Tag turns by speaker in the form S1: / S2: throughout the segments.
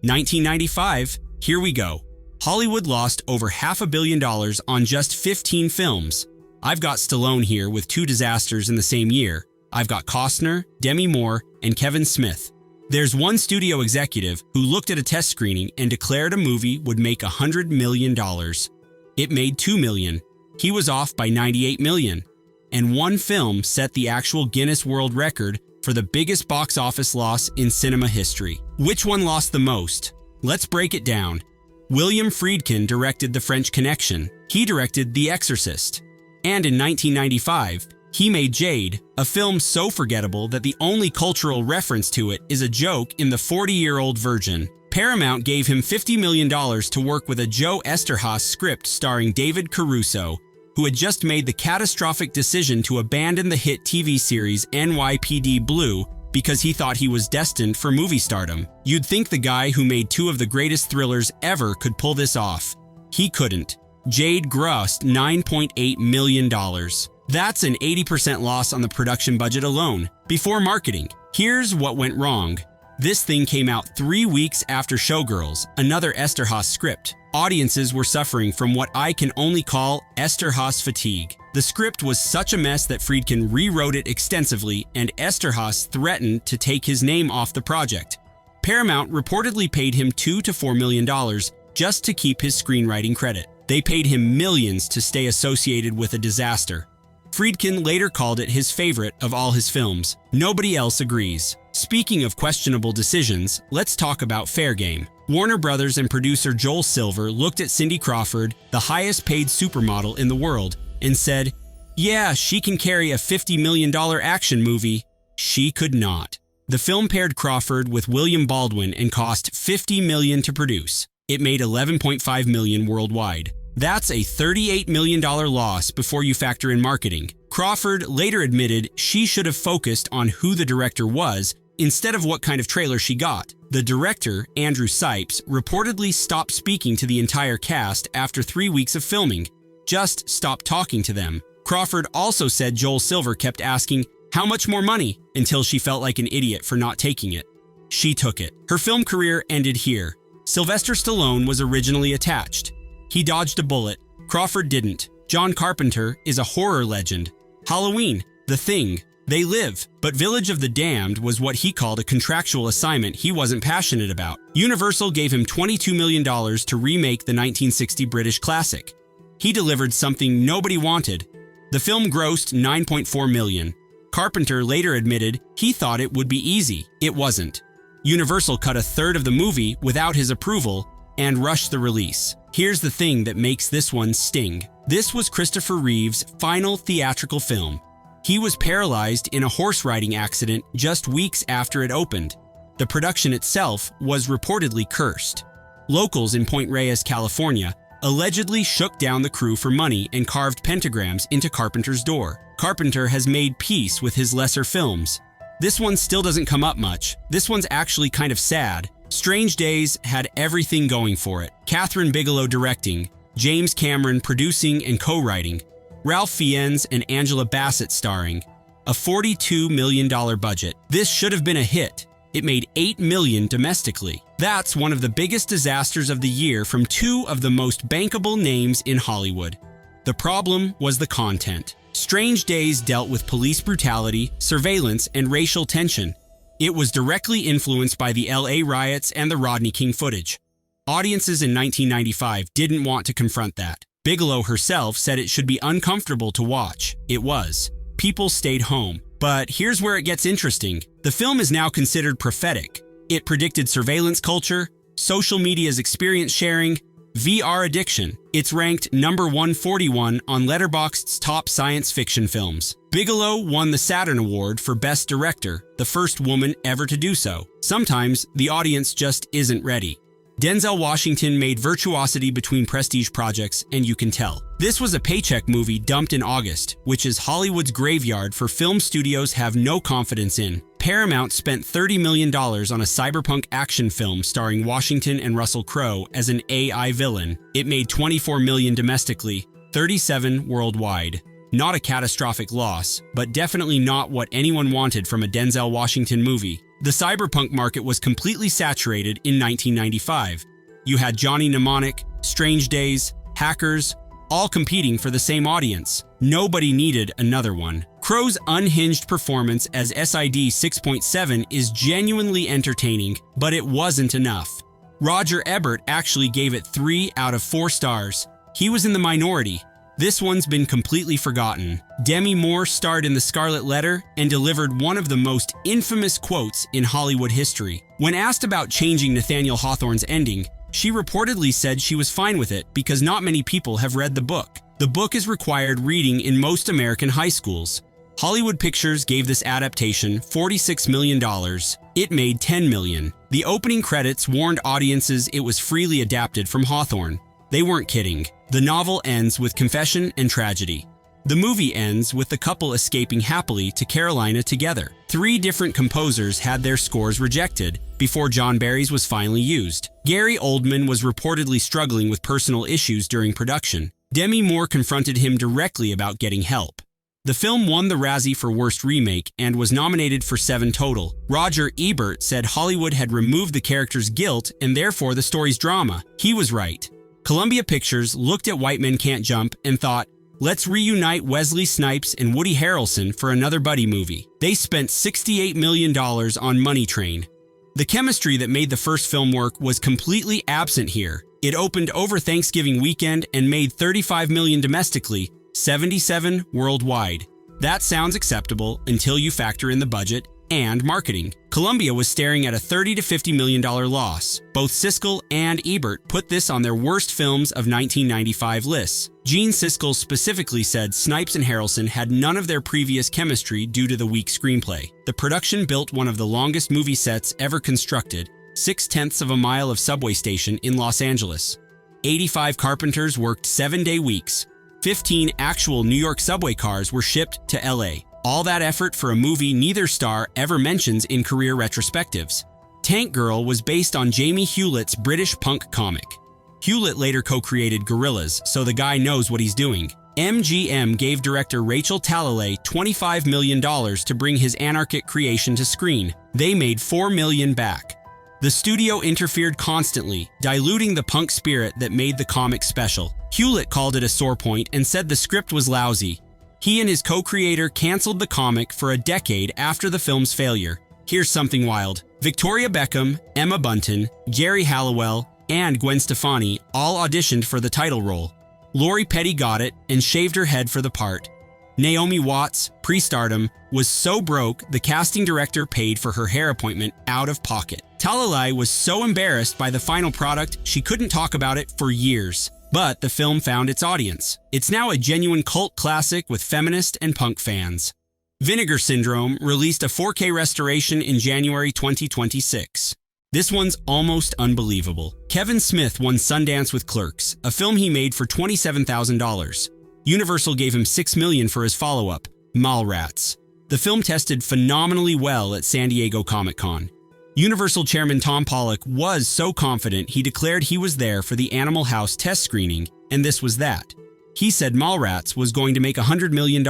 S1: 1995, here we go. Hollywood lost over $500 million on just 15 films. I've got Stallone here with 2 disasters in the same year. I've got Costner, Demi Moore, and Kevin Smith. There's one studio executive who looked at a test screening and declared a movie would make $100 million. It made $2 million. He was off by $98 million. And one film set the actual Guinness World Record for the biggest box office loss in cinema history. Which one lost the most? Let's break it down. William Friedkin directed The French Connection. He directed The Exorcist. And in 1995, he made Jade, a film so forgettable that the only cultural reference to it is a joke in the 40-year-old Virgin. Paramount gave him $50 million to work with a Joe Eszterhas script starring David Caruso, who had just made the catastrophic decision to abandon the hit TV series NYPD Blue because he thought he was destined for movie stardom. You'd think the guy who made 2 of the greatest thrillers ever could pull this off. He couldn't. Jade grossed $9.8 million. That's an 80% loss on the production budget alone. Before marketing, here's what went wrong. This thing came out 3 weeks after Showgirls, another Eszterhas script. Audiences were suffering from what I can only call Eszterhas fatigue. The script was such a mess that Friedkin rewrote it extensively, and Eszterhas threatened to take his name off the project. Paramount reportedly paid him $2 to $4 million just to keep his screenwriting credit. They paid him millions to stay associated with a disaster. Friedkin later called it his favorite of all his films. Nobody else agrees. Speaking of questionable decisions, let's talk about Fair Game. Warner Brothers and producer Joel Silver looked at Cindy Crawford, the highest paid supermodel in the world, and said, yeah, she can carry a $50 million action movie. She could not. The film paired Crawford with William Baldwin and cost $50 million to produce. It made $11.5 million worldwide. That's a $38 million loss before you factor in marketing. Crawford later admitted she should have focused on who the director was instead of what kind of trailer she got. The director, Andrew Sipes, reportedly stopped speaking to the entire cast after 3 weeks of filming. Just stopped talking to them. Crawford also said Joel Silver kept asking, how much more money? Until she felt like an idiot for not taking it. She took it. Her film career ended here. Sylvester Stallone was originally attached. He dodged a bullet. Crawford didn't. John Carpenter is a horror legend. Halloween, The Thing, They Live. But Village of the Damned was what he called a contractual assignment he wasn't passionate about. Universal gave him $22 million to remake the 1960 British classic. He delivered something nobody wanted. The film grossed $9.4 million. Carpenter later admitted he thought it would be easy. It wasn't. Universal cut a third of the movie without his approval and rushed the release. Here's the thing that makes this one sting. This was Christopher Reeve's final theatrical film. He was paralyzed in a horse riding accident just weeks after it opened. The production itself was reportedly cursed. Locals in Point Reyes, California, allegedly shook down the crew for money and carved pentagrams into Carpenter's door. Carpenter has made peace with his lesser films. This one still doesn't come up much. This one's actually kind of sad. Strange Days had everything going for it. Catherine Bigelow directing, James Cameron producing and co-writing, Ralph Fiennes and Angela Bassett starring. A $42 million budget. This should have been a hit. It made $8 million domestically. That's one of the biggest disasters of the year from 2 of the most bankable names in Hollywood. The problem was the content. Strange Days dealt with police brutality, surveillance, and racial tension. It was directly influenced by the LA riots and the Rodney King footage. Audiences in 1995 didn't want to confront that. Bigelow herself said it should be uncomfortable to watch. It was. People stayed home. But here's where it gets interesting. The film is now considered prophetic. It predicted surveillance culture, social media's experience sharing, VR addiction. It's ranked number 141 on Letterboxd's top science fiction films. Bigelow won the Saturn Award for Best Director, the first woman ever to do so. Sometimes the audience just isn't ready. Denzel Washington made Virtuosity between prestige projects, and you can tell. This was a paycheck movie dumped in August, which is Hollywood's graveyard for film studios have no confidence in. Paramount spent $30 million on a cyberpunk action film starring Washington and Russell Crowe as an AI villain. It made $24 million domestically, $37 worldwide. Not a catastrophic loss, but definitely not what anyone wanted from a Denzel Washington movie. The cyberpunk market was completely saturated in 1995. You had Johnny Mnemonic, Strange Days, Hackers, all competing for the same audience. Nobody needed another one. Crow's unhinged performance as SID 6.7 is genuinely entertaining, but it wasn't enough. Roger Ebert actually gave it 3 out of 4 stars. He was in the minority. This one's been completely forgotten. Demi Moore starred in The Scarlet Letter and delivered one of the most infamous quotes in Hollywood history. When asked about changing Nathaniel Hawthorne's ending, she reportedly said she was fine with it because not many people have read the book. The book is required reading in most American high schools. Hollywood Pictures gave this adaptation $46 million. It made $10 million. The opening credits warned audiences it was freely adapted from Hawthorne. They weren't kidding. The novel ends with confession and tragedy. The movie ends with the couple escaping happily to Carolina together. 3 different composers had their scores rejected before John Barry's was finally used. Gary Oldman was reportedly struggling with personal issues during production. Demi Moore confronted him directly about getting help. The film won the Razzie for Worst Remake and was nominated for 7 total. Roger Ebert said Hollywood had removed the character's guilt and therefore the story's drama. He was right. Columbia Pictures looked at White Men Can't Jump and thought, let's reunite Wesley Snipes and Woody Harrelson for another buddy movie. They spent $68 million on Money Train. The chemistry that made the first film work was completely absent here. It opened over Thanksgiving weekend and made $35 million domestically, $77 worldwide. That sounds acceptable until you factor in the budget and marketing. Columbia was staring at a $30 to $50 million loss. Both Siskel and Ebert put this on their worst films of 1995 lists. Gene Siskel specifically said Snipes and Harrelson had none of their previous chemistry due to the weak screenplay. The production built one of the longest movie sets ever constructed, 6/10 of a mile of subway station in Los Angeles. 85 carpenters worked 7-day weeks. 15 actual New York subway cars were shipped to LA. All that effort for a movie neither star ever mentions in career retrospectives. Tank Girl was based on Jamie Hewlett's British punk comic. Hewlett later co-created Gorillaz, so the guy knows what he's doing. MGM gave director Rachel Talalay $25 million to bring his anarchic creation to screen. They made $4 million back. The studio interfered constantly, diluting the punk spirit that made the comic special. Hewlett called it a sore point and said the script was lousy. He and his co-creator canceled the comic for a decade after the film's failure. Here's something wild. Victoria Beckham, Emma Bunton, Geri Halliwell, and Gwen Stefani all auditioned for the title role. Lori Petty got it and shaved her head for the part. Naomi Watts, pre-stardom, was so broke the casting director paid for her hair appointment out of pocket. Talalay was so embarrassed by the final product she couldn't talk about it for years. But the film found its audience. It's now a genuine cult classic with feminist and punk fans. Vinegar Syndrome released a 4K restoration in January 2026. This one's almost unbelievable. Kevin Smith won Sundance with Clerks, a film he made for $27,000. Universal gave him $6 million for his follow-up, Mallrats. The film tested phenomenally well at San Diego Comic-Con. Universal chairman Tom Pollock was so confident he declared he was there for the Animal House test screening, and this was that. He said Mallrats was going to make $100 million.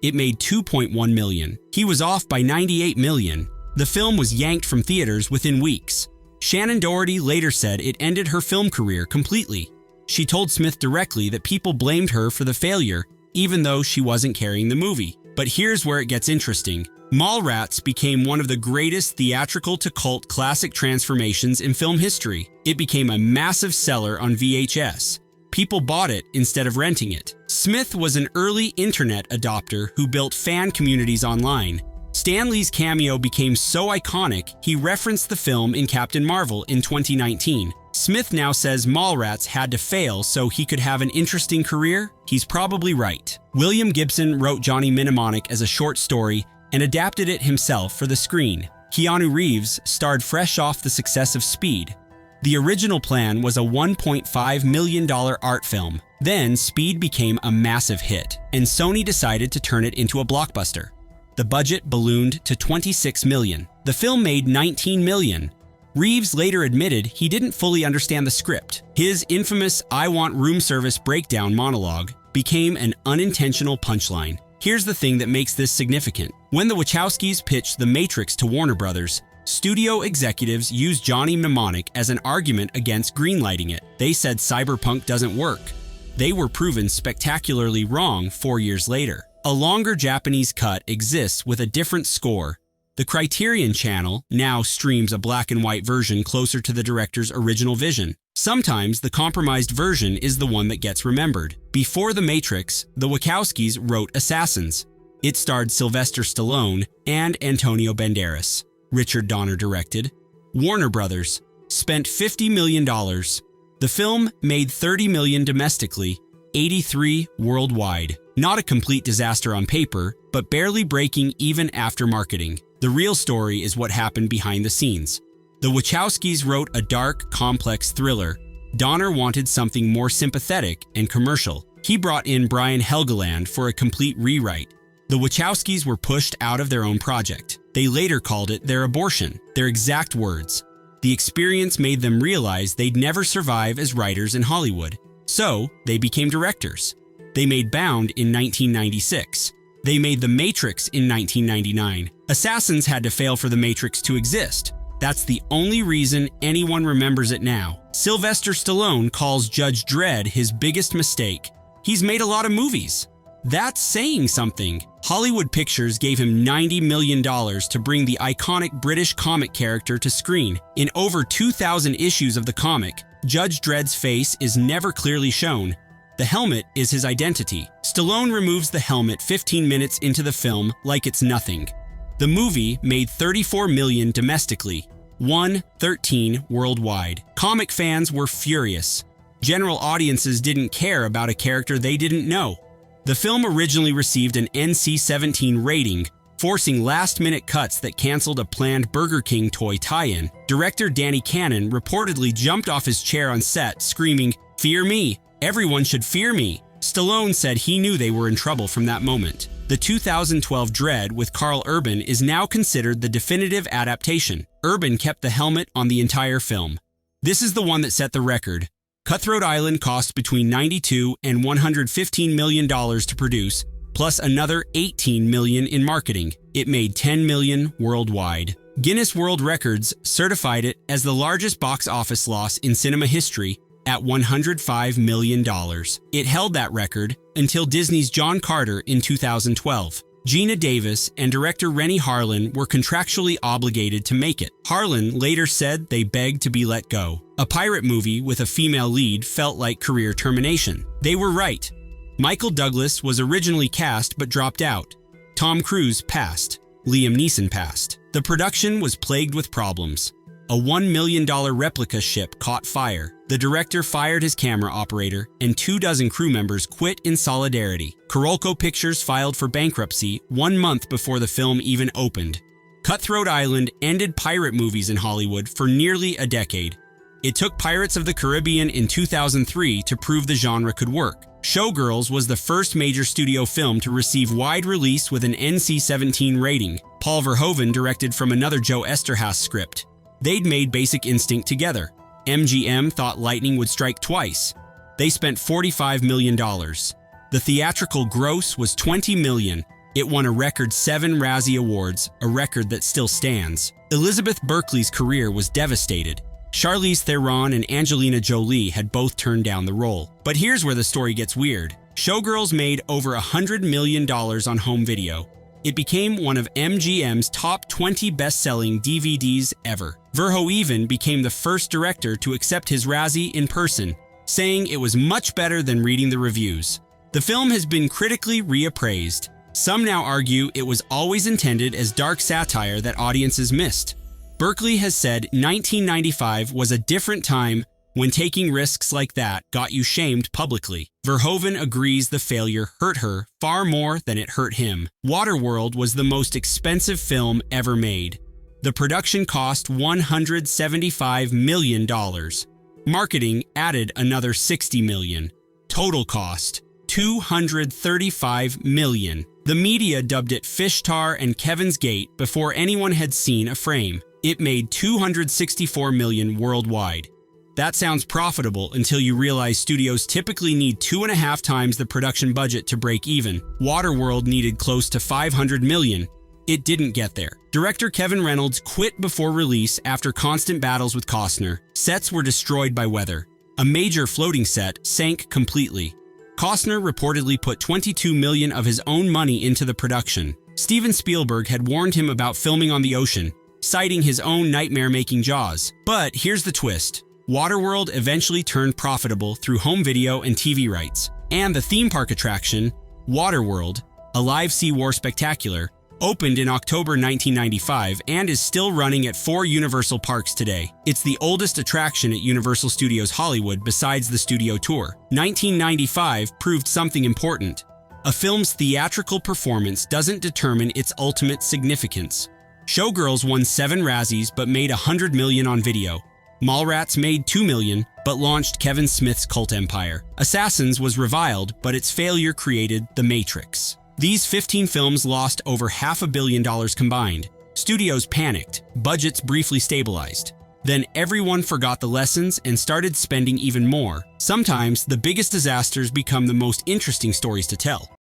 S1: It made $2.1 million. He was off by $98 million. The film was yanked from theaters within weeks. Shannon Doherty later said it ended her film career completely. She told Smith directly that people blamed her for the failure, even though she wasn't carrying the movie. But here's where it gets interesting. Mallrats became one of the greatest theatrical-to-cult classic transformations in film history. It became a massive seller on VHS. People bought it instead of renting it. Smith was an early internet adopter who built fan communities online. Stan Lee's cameo became so iconic, he referenced the film in Captain Marvel in 2019. Smith now says Mallrats had to fail so he could have an interesting career. He's probably right. William Gibson wrote Johnny Mnemonic as a short story and adapted it himself for the screen. Keanu Reeves starred fresh off the success of Speed. The original plan was a $1.5 million art film. Then Speed became a massive hit, and Sony decided to turn it into a blockbuster. The budget ballooned to $26 million. The film made $19 million. Reeves later admitted he didn't fully understand the script. His infamous "I want room service" breakdown monologue became an unintentional punchline. Here's the thing that makes this significant. When the Wachowskis pitched The Matrix to Warner Brothers, studio executives used Johnny Mnemonic as an argument against greenlighting it. They said cyberpunk doesn't work. They were proven spectacularly wrong 4 years later. A longer Japanese cut exists with a different score. The Criterion Channel now streams a black and white version closer to the director's original vision. Sometimes the compromised version is the one that gets remembered. Before The Matrix, the Wachowskis wrote Assassins. It starred Sylvester Stallone and Antonio Banderas. Richard Donner directed. Warner Brothers spent $50 million. The film made $30 million domestically, $83 worldwide. Not a complete disaster on paper, but barely breaking even after marketing. The real story is what happened behind the scenes. The Wachowskis wrote a dark, complex thriller. Donner wanted something more sympathetic and commercial. He brought in Brian Helgeland for a complete rewrite. The Wachowskis were pushed out of their own project. They later called it their abortion, their exact words. The experience made them realize they'd never survive as writers in Hollywood. So, they became directors. They made Bound in 1996. They made The Matrix in 1999. Assassins had to fail for The Matrix to exist. That's the only reason anyone remembers it now. Sylvester Stallone calls Judge Dredd his biggest mistake. He's made a lot of movies. That's saying something. Hollywood Pictures gave him $90 million to bring the iconic British comic character to screen. In over 2,000 issues of the comic, Judge Dredd's face is never clearly shown. The helmet is his identity. Stallone removes the helmet 15 minutes into the film like it's nothing. The movie made $34 million domestically, $113 worldwide. Comic fans were furious. General audiences didn't care about a character they didn't know. The film originally received an NC-17 rating, forcing last-minute cuts that canceled a planned Burger King toy tie-in. Director Danny Cannon reportedly jumped off his chair on set, screaming, "Fear me! Everyone should fear me!" Stallone said he knew they were in trouble from that moment. The 2012 Dredd with Karl Urban is now considered the definitive adaptation. Urban kept the helmet on the entire film. This is the one that set the record. Cutthroat Island cost between $92 and $115 million to produce, plus another $18 million in marketing. It made $10 million worldwide. Guinness World Records certified it as the largest box office loss in cinema history at $105 million. It held that record until Disney's John Carter in 2012. Gina Davis and director Rennie Harlin were contractually obligated to make it. Harlin later said they begged to be let go. A pirate movie with a female lead felt like career termination. They were right. Michael Douglas was originally cast but dropped out. Tom Cruise passed. Liam Neeson passed. The production was plagued with problems. A $1 million replica ship caught fire. The director fired his camera operator, and 24 crew members quit in solidarity. Carolco Pictures filed for bankruptcy 1 month before the film even opened. Cutthroat Island ended pirate movies in Hollywood for nearly a decade. It took Pirates of the Caribbean in 2003 to prove the genre could work. Showgirls was the first major studio film to receive wide release with an NC-17 rating. Paul Verhoeven directed from another Joe Eszterhas script. They'd made Basic Instinct together. MGM thought lightning would strike twice. They spent $45 million. The theatrical gross was $20 million. It won a record 7 Razzie Awards, a record that still stands. Elizabeth Berkley's career was devastated. Charlize Theron and Angelina Jolie had both turned down the role. But here's where the story gets weird. Showgirls made over $100 million on home video. It became one of MGM's top 20 best-selling DVDs ever. Verhoeven became the first director to accept his Razzie in person, saying it was much better than reading the reviews. The film has been critically reappraised. Some now argue it was always intended as dark satire that audiences missed. Berkley has said 1995 was a different time when taking risks like that got you shamed publicly. Verhoeven agrees the failure hurt her far more than it hurt him. Waterworld was the most expensive film ever made. The production cost $175 million. Marketing added another $60 million. Total cost, $235 million. The media dubbed it Fish Tar and Kevin's Gate before anyone had seen a frame. It made $264 million worldwide. That sounds profitable until you realize studios typically need 2.5 times the production budget to break even. Waterworld needed close to $500 million. It didn't get there. Director Kevin Reynolds quit before release after constant battles with Costner. Sets were destroyed by weather. A major floating set sank completely. Costner reportedly put $22 million of his own money into the production. Steven Spielberg had warned him about filming on the ocean, citing his own nightmare-making Jaws. But here's the twist. Waterworld eventually turned profitable through home video and TV rights. And the theme park attraction, Waterworld, a live Sea War spectacular, opened in October 1995 and is still running at 4 Universal parks today. It's the oldest attraction at Universal Studios Hollywood besides the studio tour. 1995 proved something important. A film's theatrical performance doesn't determine its ultimate significance. Showgirls won 7 Razzies but made $100 million on video. Mallrats made $2 million but launched Kevin Smith's cult empire. Assassins was reviled, but its failure created The Matrix. These 15 films lost over $500 million combined. Studios panicked, budgets briefly stabilized. Then everyone forgot the lessons and started spending even more. Sometimes the biggest disasters become the most interesting stories to tell.